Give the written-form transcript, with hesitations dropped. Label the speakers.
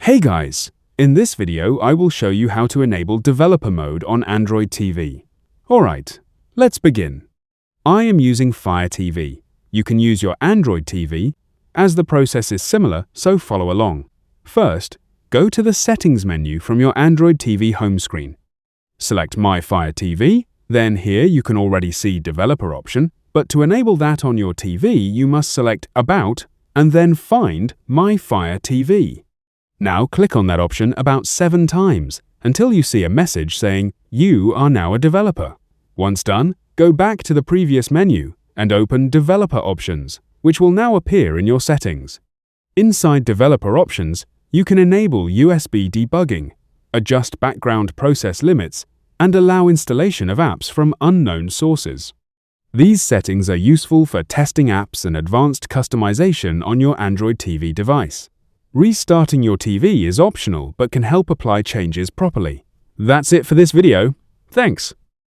Speaker 1: Hey guys! In this video, I will show you how to enable developer mode on Android TV. Alright, let's begin. I am using Fire TV. You can use your Android TV, as the process is similar, so follow along. First, go to the Settings menu from your Android TV home screen. Select My Fire TV, then here you can already see Developer option, but to enable that on your TV, you must select About and then find My Fire TV. Now click on that option about 7 times until you see a message saying you are now a developer. Once done, go back to the previous menu and open Developer Options, which will now appear in your settings. Inside Developer Options, you can enable USB debugging, adjust background process limits, and allow installation of apps from unknown sources. These settings are useful for testing apps and advanced customization on your Android TV device. Restarting your TV is optional but can help apply changes properly. That's it for this video. Thanks.